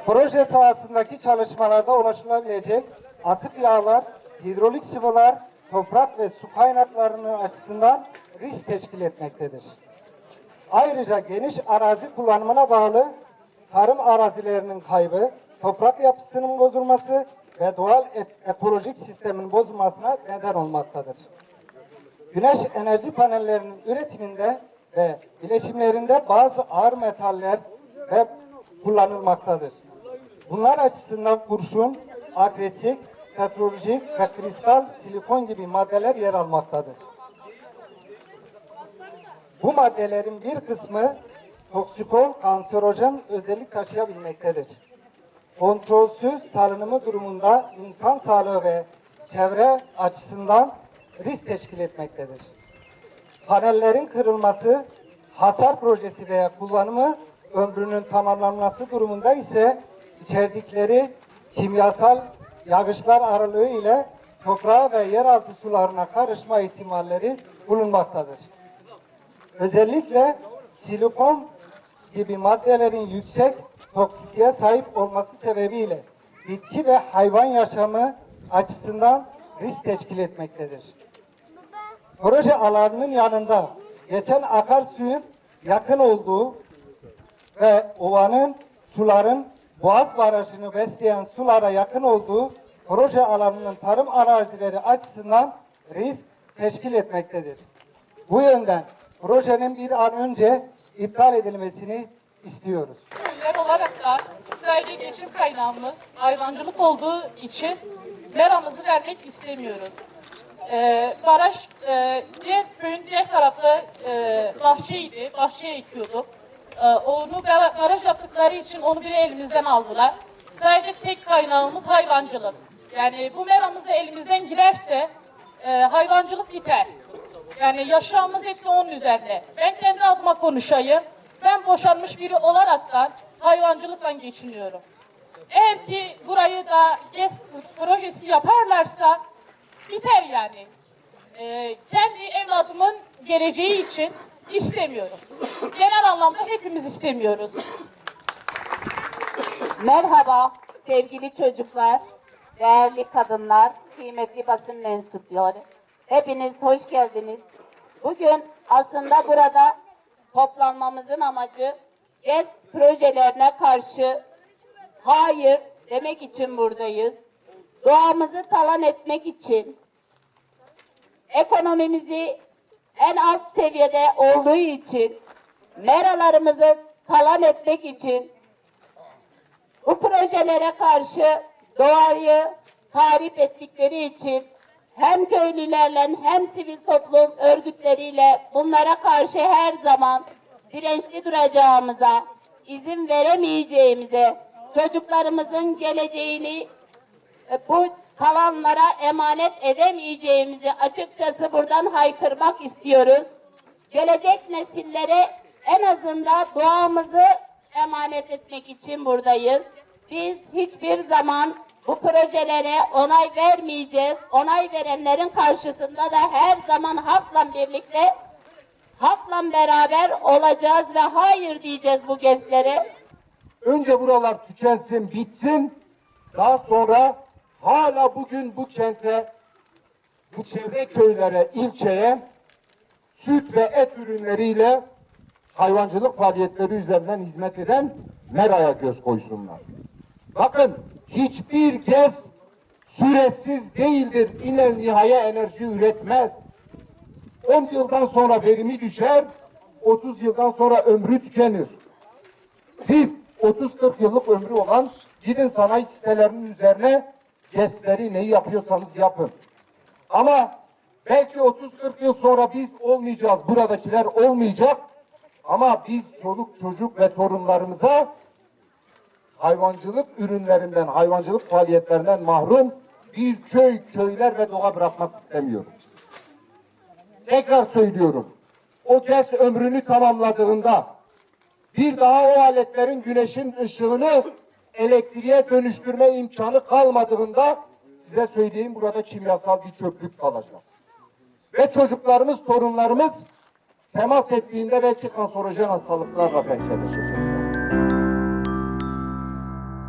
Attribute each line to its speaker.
Speaker 1: Proje sahasındaki çalışmalarda ulaşılabilecek atık yağlar, hidrolik sıvılar, toprak ve su kaynaklarının açısından risk teşkil etmektedir. Ayrıca geniş arazi kullanımına bağlı tarım arazilerinin kaybı, toprak yapısının bozulması ve doğal ekolojik sistemin bozulmasına neden olmaktadır. Güneş enerji panellerinin üretiminde ve bileşimlerinde bazı ağır metaller ve kullanılmaktadır. Bunlar açısından kurşun, agresif, tetrolojik ve kristal silikon gibi maddeler yer almaktadır. Bu maddelerin bir kısmı toksikol, kanserojen özellik taşıyabilmektedir. Kontrolsüz salınımı durumunda insan sağlığı ve çevre açısından risk teşkil etmektedir. Panellerin kırılması, hasar projesi veya kullanımı ömrünün tamamlanması durumunda ise içerdikleri kimyasal yağışlar aralığı ile toprağa ve yeraltı sularına karışma ihtimalleri bulunmaktadır. Özellikle silikon gibi maddelerin yüksek toksitliğe sahip olması sebebiyle bitki ve hayvan yaşamı açısından risk teşkil etmektedir. Proje alanının yanında geçen akarsuyun yakın olduğu ve ovanın, suların Boğaz Barajı'nı besleyen sulara yakın olduğu proje alanının tarım arazileri açısından risk teşkil etmektedir. Bu yönden projenin bir an önce iptal edilmesini istiyoruz.
Speaker 2: Köyler olarak da sadece geçim kaynağımız hayvancılık olduğu için meramızı vermek istemiyoruz. Baraj diğer köyün diğer tarafı bahçeydi, bahçeye ekiyorduk. Onu baraj yaptıkları için onu bir elimizden aldılar. Sadece tek kaynağımız hayvancılık. Yani bu meramız da elimizden girerse hayvancılık biter. Yani yaşamımız hepsi onun üzerine. Ben kendi adıma konuşayım. Ben boşanmış biri olaraktan hayvancılıkla geçiniyorum. Eğer ki burayı da GES projesi yaparlarsa biter yani. Kendi evladımın geleceği için istemiyorum. Genel anlamda hepimiz istemiyoruz.
Speaker 3: Merhaba sevgili çocuklar, değerli kadınlar, kıymetli basın mensupları. Hepiniz hoş geldiniz. Bugün aslında burada toplanmamızın amacı GES projelerine karşı hayır demek için buradayız. Doğamızı talan etmek için, ekonomimizi en alt seviyede olduğu için, meralarımızı talan etmek için, bu projelere karşı doğayı tahrip ettikleri için hem köylülerle hem sivil toplum örgütleriyle bunlara karşı her zaman dirençli duracağımıza, izin veremeyeceğimize, çocuklarımızın geleceğini bu kalanlara emanet edemeyeceğimizi açıkçası buradan haykırmak istiyoruz. Gelecek nesillere en azından doğamızı emanet etmek için buradayız. Biz hiçbir zaman bu projelere onay vermeyeceğiz. Onay verenlerin karşısında da her zaman halkla birlikte, halkla beraber olacağız ve hayır diyeceğiz bu GES'lere.
Speaker 4: Önce buralar tükensin, bitsin. Daha sonra hala bugün bu kente, bu çevre köylere, ilçeye süt ve et ürünleriyle hayvancılık faaliyetleri üzerinden hizmet eden meraya göz koysunlar. Bakın, hiçbir GES süresiz değildir. İnel nihaya enerji üretmez. 10 yıldan sonra verimi düşer, 30 yıldan sonra ömrü tükenir. Siz 30-40 yıllık ömrü olan gidin sanayi sitelerinin üzerine GES'leri neyi yapıyorsanız yapın. Ama belki 30-40 yıl sonra biz olmayacağız, buradakiler olmayacak. Ama biz çoluk çocuk ve torunlarımıza hayvancılık ürünlerinden, hayvancılık faaliyetlerinden mahrum bir köy, köyler ve doğa bırakmak istemiyoruz. Tekrar söylüyorum. O GES ömrünü tamamladığında bir daha o aletlerin güneşin ışığını elektriğe dönüştürme imkanı kalmadığında size söyleyeyim burada kimyasal bir çöplük kalacak. Ve ve çocuklarımız, torunlarımız temas ettiğinde belki kanserojen hastalıklarla pençeleşecek.